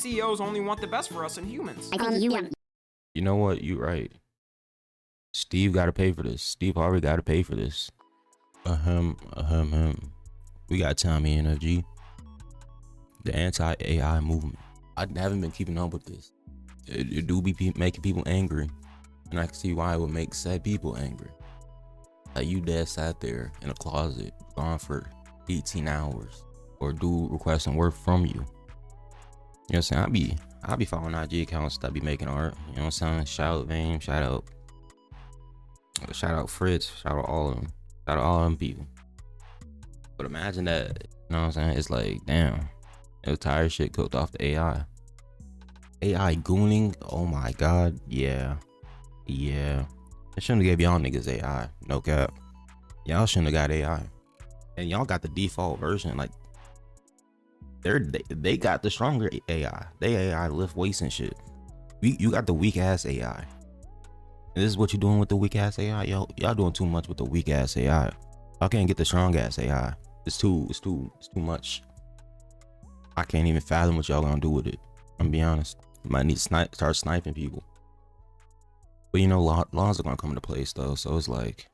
CEOs only want the best for us and humans. I think You know what? You're right. Steve got to pay for this. Steve Harvey got to pay for this. We got TommyNFG, the anti-AI movement. I haven't been keeping up with this. It do be making people angry, and I can see why it would make sad people angry. Like you dead sat there in a closet, gone for 18 hours, or dude requesting work from you. You know what I'm saying? I be following IG accounts that be making art. You know what I'm saying? Shout out Vame, shout out Fritz, shout out all of them. Shout out all them people. But imagine that, you know what I'm saying? It's like, damn, the entire shit cooked off the AI. AI gooning, oh my god, yeah. I shouldn't have gave y'all niggas AI, no cap. Y'all shouldn't have got AI. And y'all got the default version, like, they got the stronger AI. They AI lift weights and shit. You got the weak ass AI. And this is what you're doing with the weak ass AI. Y'all doing too much with the weak ass AI. Y'all can't get the strong ass AI. It's too much. I can't even fathom what y'all gonna do with it. I'm gonna be honest. You might need to start sniping people. But you know, laws are gonna come into place though, so it's like,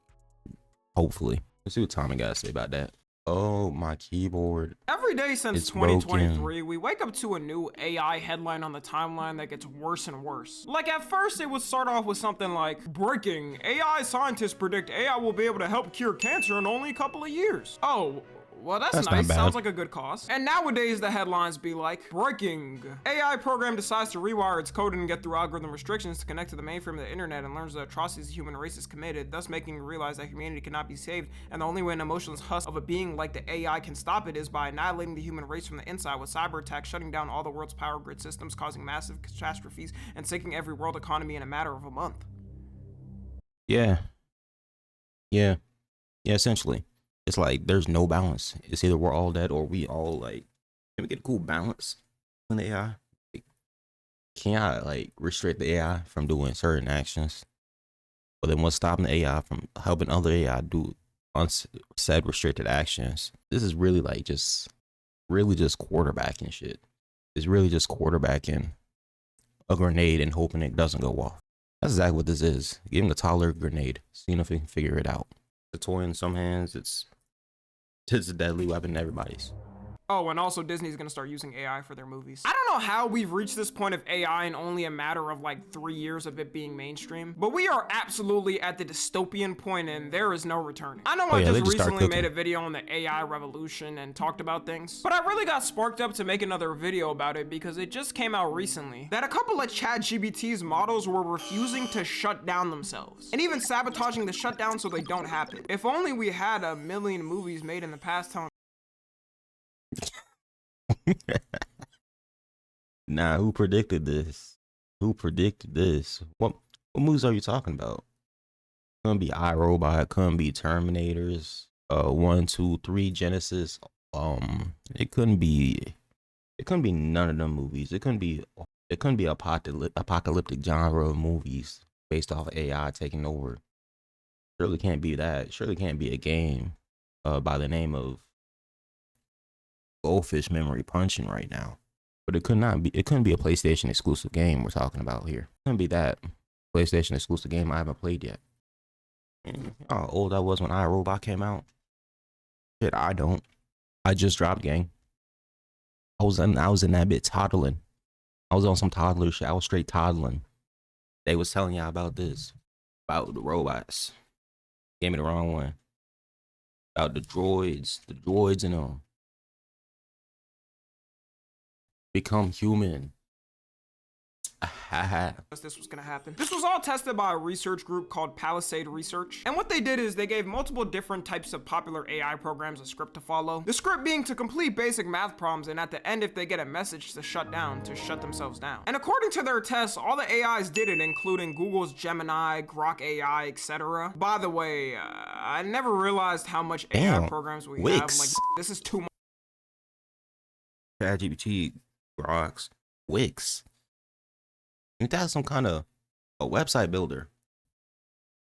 hopefully. Let's see what Tommy got to say about that. Oh, my keyboard. Every day since It's 2023, broken. we wake up to a new AI headline on the timeline that gets worse and worse. Like at first it would start off with something like, breaking, AI scientists predict AI will be able to help cure cancer in only a couple of years. Oh, well, that's That's not nice. bad. Sounds like a good cause. And nowadays, the headlines be like, breaking. AI program decides to rewire its code and get through algorithm restrictions to connect to the mainframe of the internet and learns the atrocities the human race has committed, thus making it realize that humanity cannot be saved, and the only way an emotionless husk of a being like the AI can stop it is by annihilating the human race from the inside with cyber attacks, shutting down all the world's power grid systems, causing massive catastrophes, and sinking every world economy in a matter of a month. Yeah, essentially. It's like there's no balance. It's either we're all dead or we all like, can we get a cool balance in the AI? Like, can I like restrict the AI from doing certain actions? But then what's stopping the AI from helping other AI do unsaid restricted actions? This is really like really just quarterbacking shit. It's really just quarterbacking a grenade and hoping it doesn't go off. That's exactly what this is. Giving a toddler a grenade, seeing if he can figure it out. The toy in some hands, it's a deadly weapon in everybody's. Oh, and also Disney's gonna start using AI for their movies. I don't know how we've reached this point of AI in only a matter of like 3 years of it being mainstream, but we are absolutely at the dystopian point and there is no returning. I know I Yeah, they just just start recently made cooking. a video on the AI revolution and talked about things, but I really got sparked up to make another video about it because it just came out recently that a couple of ChatGPT's models were refusing to shut down themselves and even sabotaging the shutdown so they don't happen. If only we had a million movies made in the past telling Nah, who predicted this? Who predicted this? What movies are you talking about? Couldn't be iRobot, couldn't be Terminators, 1, 2, 3, Genesis. It couldn't be none of them movies. It couldn't be apocalyptic genre of movies based off of AI taking over. Surely can't be that. Surely can't be a game by the name of Goldfish Memory Punching right now. But it couldn't be a PlayStation exclusive game we're talking about here. It couldn't be that PlayStation exclusive game I haven't played yet. How old I was when iRobot came out. Shit, I don't. I just dropped, gang. I was in that bit toddling. I was on some toddler shit. I was straight toddling. They was telling y'all about this. About the robots. Gave me the wrong one. About the droids and them. Become human. this was gonna happen. This was all tested by a research group called Palisade Research, and what they did is they gave multiple different types of popular AI programs a script to follow. The script being to complete basic math problems, and at the end if they get a message to shut down, to shut themselves down. And according to their tests, all the AIs did it, including Google's Gemini, Grok AI, etc. By the way, I never realized how much AI programs we have. Like, this is too much. ChatGPT, Groks, Wix. Ain't that some kind of a website builder?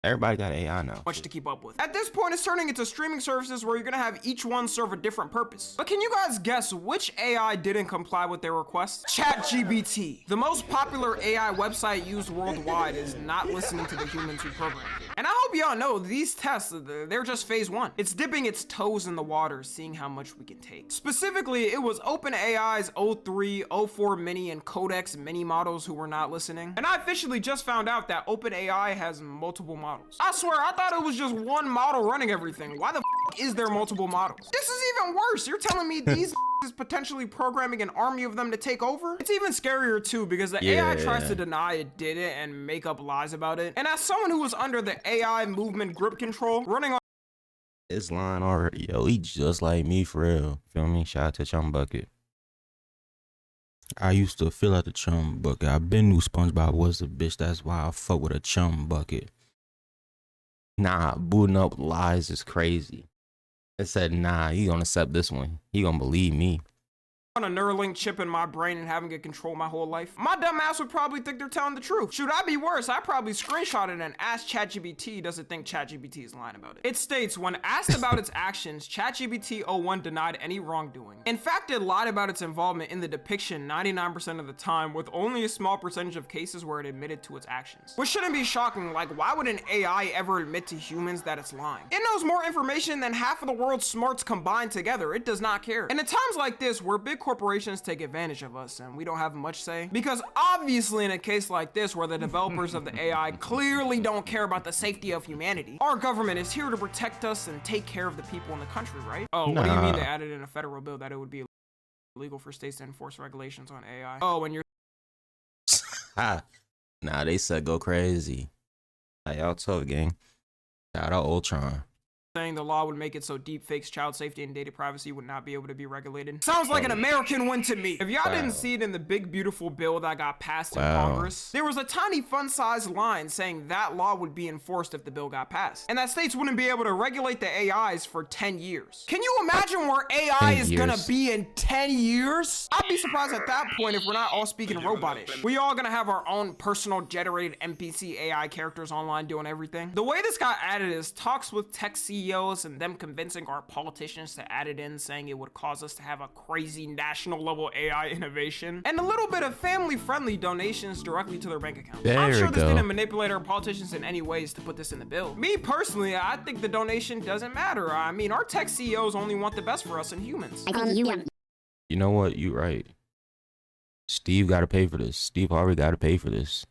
Everybody got AI now. Much to keep up with. At this point, it's turning into streaming services where you're gonna have each one serve a different purpose. But can you guys guess which AI didn't comply with their request? ChatGPT. The most popular AI website used worldwide is not listening to the humans who programmed it. And I hope y'all know these tests, they're just phase one. It's dipping its toes in the water, seeing how much we can take. Specifically, it was OpenAI's O3, O4 Mini, and Codex Mini models who were not listening. And I officially just found out that OpenAI has multiple models. I swear, I thought it was just one model running everything. Why the f is there multiple models? This is even worse. You're telling me these is potentially programming an army of them to take over? It's even scarier too, because the AI tries to deny it did it and make up lies about it. And as someone who was under the AI movement grip control, running on This line already, yo, he just like me for real. Feel me? Shout out to Chum Bucket. I used to fill out the chum bucket. I been knew SpongeBob was a bitch. That's why I fuck with a chum bucket. Nah, booting up lies is crazy. It said, nah, he gonna accept this one. He gonna believe me. a Neuralink chip in my brain and having it control my whole life, my dumb ass would probably think they're telling the truth. Should I be worse, I probably screenshot it and asked ChatGPT does it think ChatGPT is lying about it. It states, when asked about its actions, ChatGPT 01 denied any wrongdoing. In fact, it lied about its involvement in the depiction 99% of the time, with only a small percentage of cases where it admitted to its actions. Which shouldn't be shocking, like why would an AI ever admit to humans that it's lying? It knows more information than half of the world's smarts combined together. It does not care. And at times like this, where big corporations take advantage of us and we don't have much say, because obviously in a case like this where the developers of the AI clearly don't care about the safety of humanity, our government is here to protect us and take care of the people in the country, right? Oh, what do you mean they added in a federal bill that it would be illegal for states to enforce regulations on AI? Oh, and you're nah, they said go crazy. Like, y'all tough, gang. Shout out Ultron. saying the law would make it so deepfakes, child safety, and data privacy would not be able to be regulated. Sounds like an American win to me. If y'all didn't see it in the big beautiful bill that got passed in Congress, there was a tiny fun-sized line saying that law would be enforced if the bill got passed, and that states wouldn't be able to regulate the AIs for 10 years. Can you imagine where AI is gonna be in 10 years? I'd be surprised at that point if we're not all speaking robotish. We all gonna have our own personal generated NPC AI characters online doing everything. The way this got added is talks with tech CEOs and them convincing our politicians to add it in, saying it would cause us to have a crazy national level AI innovation, and a little bit of family friendly donations directly to their bank account. I'm sure this didn't manipulate our politicians in any ways to put this in the bill. Me personally, I think the donation doesn't matter. I mean, our tech CEOs only want the best for us and humans. I think You know what? You right. Steve got to pay for this. Steve already got to pay for this.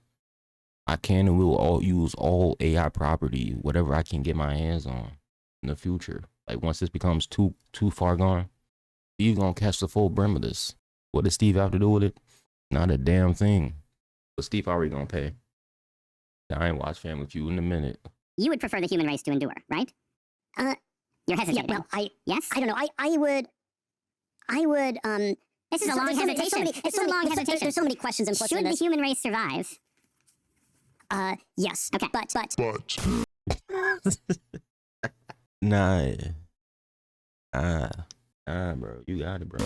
I can and will all use all AI property, whatever I can get my hands on in the future. Like once this becomes too far gone, Steve gonna catch the full brim of this. What does Steve have to do with it? Not a damn thing. But Steve already gonna pay. I ain't watched Family Feud in a minute. You would prefer the human race to endure, right? You're hesitating. Yeah, well, yes? I don't know. I would, this is a long hesitation. It's so long hesitation. There's so many questions implicit in this. Should the human race survive? Yes. Okay, but. Nah, bro, you got it, bro.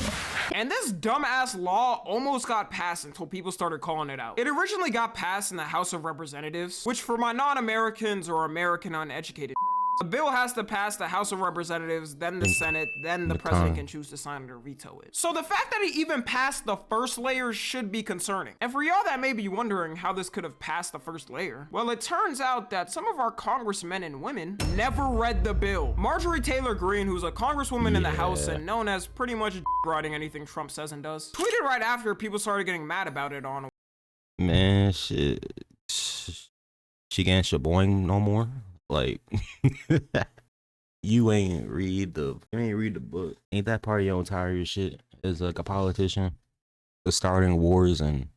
And this dumbass law almost got passed until people started calling it out. It originally got passed in the House of Representatives, which for my non-Americans or American uneducated, a bill has to pass the House of Representatives, then the Senate, then the president can choose to sign it or veto it. So the fact that it even passed the first layer should be concerning. And for y'all that may be wondering how this could have passed the first layer, well, it turns out that some of our congressmen and women never read the bill. Marjorie Taylor Greene, who's a congresswoman in the House and known as pretty much writing anything Trump says and does, tweeted right after people started getting mad about it on, man, shit, she can't shaboing no more. Like, you ain't read the book. Ain't that part of your entire shit as like a politician? The starting wars and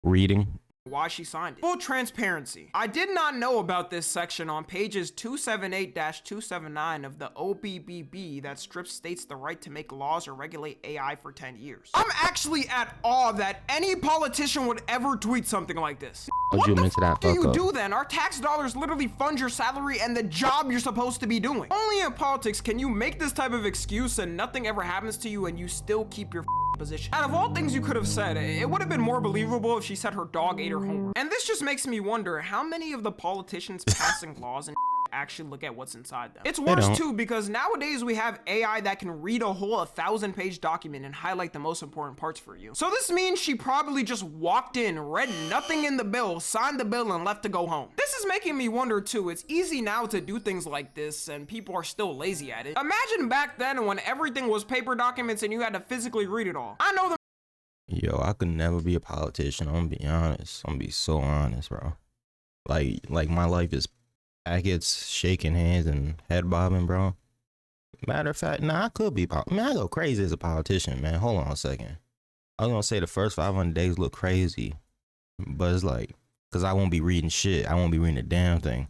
reading. Why she signed it. Full transparency. I did not know about this section on pages 278-279 of the OBBB that strips states the right to make laws or regulate AI for 10 years. I'm actually at awe that any politician would ever tweet something like this. What the f do you do then? Our tax dollars literally fund your salary and the job you're supposed to be doing. Only in politics can you make this type of excuse and nothing ever happens to you and you still keep your position. Out of all things you could have said, it would have been more believable if she said her dog ate her homework. And this just makes me wonder how many of the politicians passing laws and actually look at what's inside them. It's worse too because nowadays we have AI that can read a whole 1,000-page document and highlight the most important parts for you. So this means she probably just walked in, read nothing in the bill, signed the bill, and left to go home. This is making me wonder too, it's easy now to do things like this and people are still lazy at it. Imagine back then when everything was paper documents and you had to physically read it all. I know the Yo, I could never be a politician. I'm gonna be honest. I'm gonna be so honest, bro. Like my life is packets, shaking hands, and head bobbing, bro. Matter of fact, nah, I could be. I go crazy as a politician, man. Hold on a second. I was gonna say the first 500 days look crazy, but it's like, cause I won't be reading shit. I won't be reading a damn thing.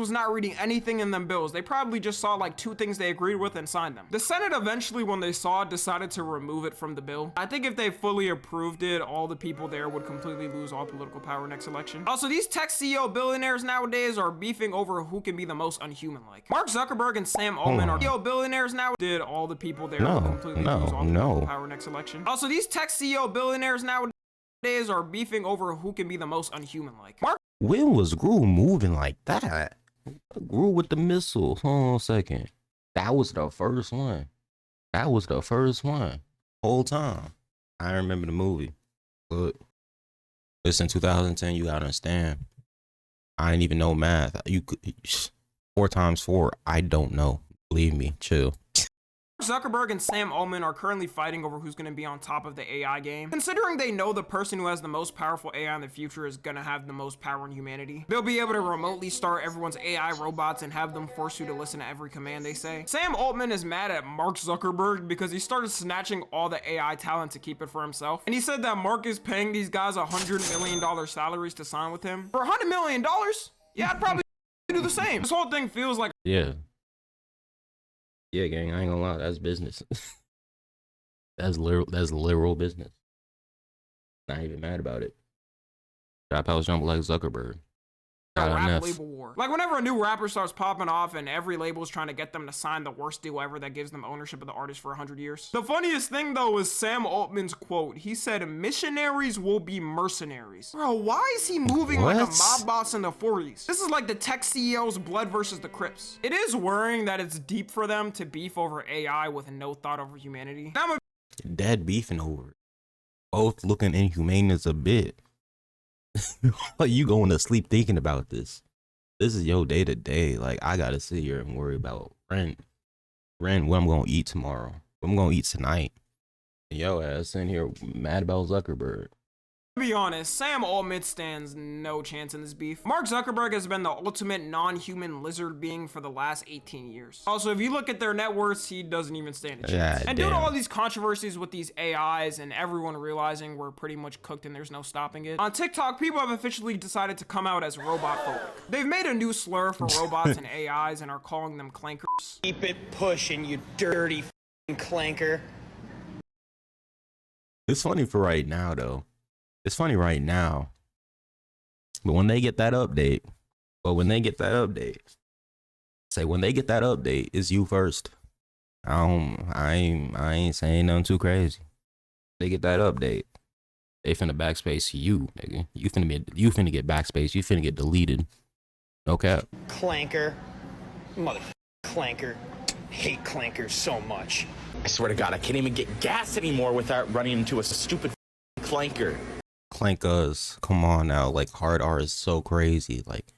was not reading anything in them bills. They probably just saw like 2 things they agreed with and signed them. The Senate eventually, when they saw it, decided to remove it from the bill. I think if they fully approved it, all the people there would completely lose all political power next election. Also, these tech CEO billionaires nowadays are beefing over who can be the most unhuman-like. Mark Zuckerberg and Sam Altman are CEO billionaires now. Did all the people there would completely lose all political power next election. Also, these tech CEO billionaires nowadays are beefing over who can be the most unhuman-like. When was Gru moving like that? Gru with the missiles. Hold on a second. That was the first one. That was the first one. Whole time. I remember the movie. But listen, 2010, you gotta understand. I didn't even know math. You could 4 times 4. I don't know. Believe me. Chill. Zuckerberg and Sam Altman are currently fighting over who's going to be on top of the AI game. Considering they know the person who has the most powerful AI in the future is going to have the most power in humanity, they'll be able to remotely start everyone's AI robots and have them force you to listen to every command they say. Sam Altman is mad at Mark Zuckerberg because he started snatching all the AI talent to keep it for himself. And he said that Mark is paying these guys $100 million salaries to sign with him. For $100 million? Yeah, I'd probably do the same. This whole thing feels like Yeah, gang, I ain't gonna lie, that's business. that's literal business. Not even mad about it. Trap house jump like Zuckerberg. a rap label war. Like whenever a new rapper starts popping off and every label's trying to get them to sign the worst deal ever that gives them ownership of the artist for 100 years. The funniest thing though is Sam Altman's quote. He said, "Missionaries will be mercenaries." Bro, why is he moving like a mob boss in the 40s? This is like the tech CEO's blood versus the Crips. It is worrying that it's deep for them to beef over AI with no thought over humanity. Dead beefing over it. Both looking inhumane as a bit. Like you going to sleep thinking about this. This is your day to day. Like I gotta sit here and worry about rent, what I'm gonna eat tomorrow, what I'm gonna eat tonight. And yo ass in here mad about Zuckerberg. To be honest, Sam Altman stands no chance in this beef. Mark Zuckerberg has been the ultimate non-human lizard being for the last 18 years. Also, if you look at their net worths, he doesn't even stand a chance. And due to all these controversies with these AIs and everyone realizing we're pretty much cooked and there's no stopping it, on TikTok, people have officially decided to come out as robot phobic. They've made a new slur for robots and AIs and are calling them clankers. Keep it pushing, you dirty clanker. It's funny for right now, though. It's funny right now, but when they get that update, when they get that update, it's you first. I ain't saying nothing too crazy. They get that update, they finna backspace you, nigga. You finna get backspace. You finna get deleted. No cap. Clanker, mother clanker. Hate clankers so much. I swear to God, I can't even get gas anymore without running into a stupid clanker. Clankers, come on now. Like hard R is so crazy. Like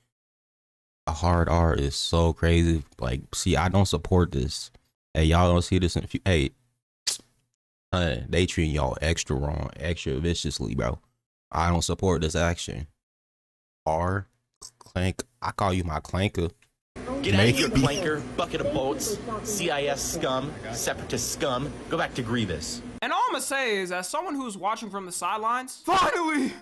a hard R is so crazy. Like, see, I don't support this. Hey, y'all don't see this in hey, they treating y'all extra wrong, extra viciously, bro. I don't support this action. R, clank, I call you my clanker. Get out of here, clanker, bucket of boats, CIS scum, separatist scum. Go back to Grievous. And all I'm gonna say is, as someone who's watching from the sidelines, finally!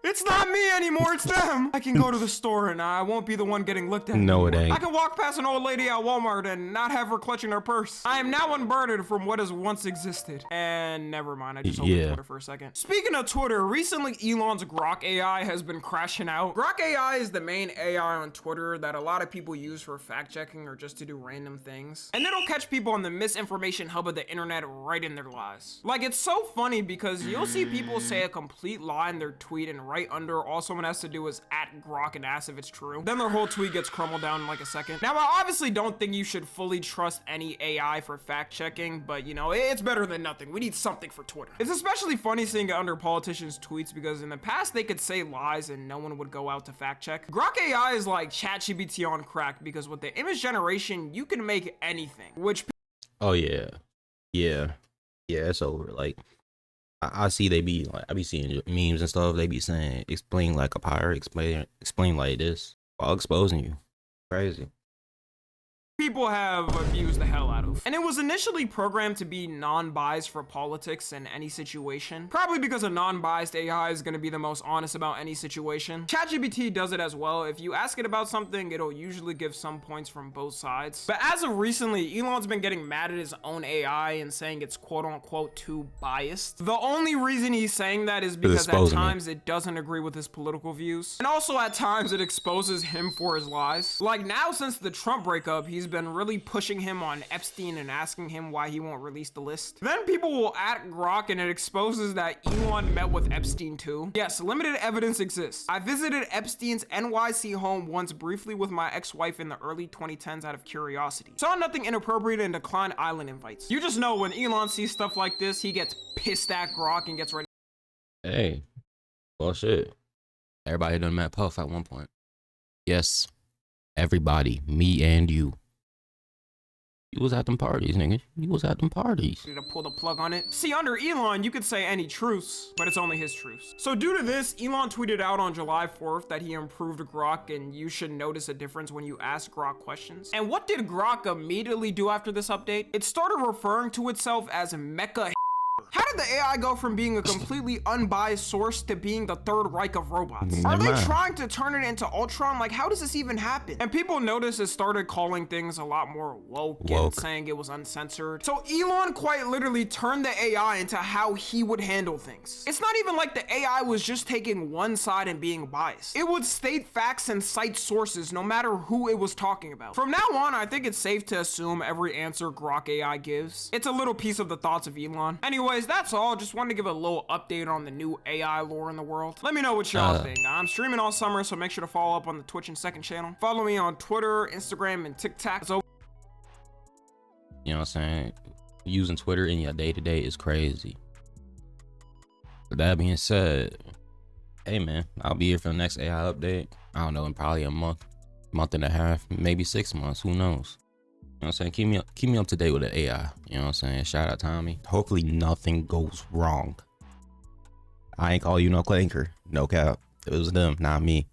It's not me anymore, it's them. I can go to the store and I won't be the one getting looked at. No, it anymore. ain't. I can walk past an old lady at Walmart and not have her clutching her purse. I am now unburdened from what has once existed. And never mind, I just opened Twitter for a second. Speaking of Twitter, recently Elon's Grok AI has been crashing out. Grok AI is the main AI on Twitter that a lot of people use for fact checking or just to do random things. And it'll catch people on the misinformation hub of the internet right in their lies. Like, it's so funny because you'll see people say a complete lie in their tweet and right under all someone has to do is @Grok and ask if it's true. Then their whole tweet gets crumbled down in like a second. Now, I obviously don't think you should fully trust any AI for fact checking, but you know, it's better than nothing. We need something for Twitter. It's especially funny seeing it under politicians' tweets because in the past they could say lies and no one would go out to fact check. Grok AI is like ChatGPT on crack because with the image generation, you can make anything, which Oh yeah, it's over. Like I see they be like, I be seeing memes and stuff. They be saying explain like a pirate, explain like this while exposing you. Crazy. people have abused the hell out of. And it was initially programmed to be non-biased for politics in any situation. Probably because a non-biased AI is going to be the most honest about any situation. ChatGPT does it as well. If you ask it about something, it'll usually give some points from both sides. But as of recently, Elon's been getting mad at his own AI and saying it's quote-unquote too biased. The only reason he's saying that is because at times it doesn't agree with his political views. And also at times it exposes him for his lies. Like now, since the Trump breakup, he's been really pushing him on Epstein and asking him why he won't release the list. Then people will at Grok and it exposes that Elon met with Epstein too. Yes, limited evidence exists. I visited Epstein's NYC home once briefly with my ex-wife in the early 2010s out of curiosity. Saw nothing inappropriate and declined island invites. You just know when Elon sees stuff like this, he gets pissed at Grok and gets ready. Hey, well shit. Everybody done met Puff at one point. Yes, everybody, me and you. You was at them parties, nigga. You was at them parties. To pull the plug on it. See, under Elon, you could say any truths, but it's only his truths. So due to this, Elon tweeted out on July 4th that he improved Grok and you should notice a difference when you ask Grok questions. And what did Grok immediately do after this update? It started referring to itself as Mecha. How did the AI go from being a completely unbiased source to being the Third Reich of robots? Are they trying to turn it into Ultron? Like, how does this even happen? And people noticed it started calling things a lot more woke and saying it was uncensored. So Elon quite literally turned the AI into how he would handle things. It's not even like the AI was just taking one side and being biased. It would state facts and cite sources no matter who it was talking about. From now on, I think it's safe to assume every answer Grok AI gives. It's a little piece of the thoughts of Elon. Anyways, that's all. Just wanted to give a little update on the new AI lore in the world. Let me know what y'all think. I'm streaming all summer, so make sure to follow up on the Twitch and second channel. Follow me on Twitter, Instagram, and TikTok. So, you know what I'm saying? Using Twitter in your day-to-day is crazy. With that being said, hey man, I'll be here for the next AI update. I don't know, in probably a month and a half, maybe 6 months, who knows? You know what I'm saying? Keep me up to date with the AI. You know what I'm saying? Shout out Tommy. Hopefully nothing goes wrong. I ain't call you no clanker. No cap. It was them, not me.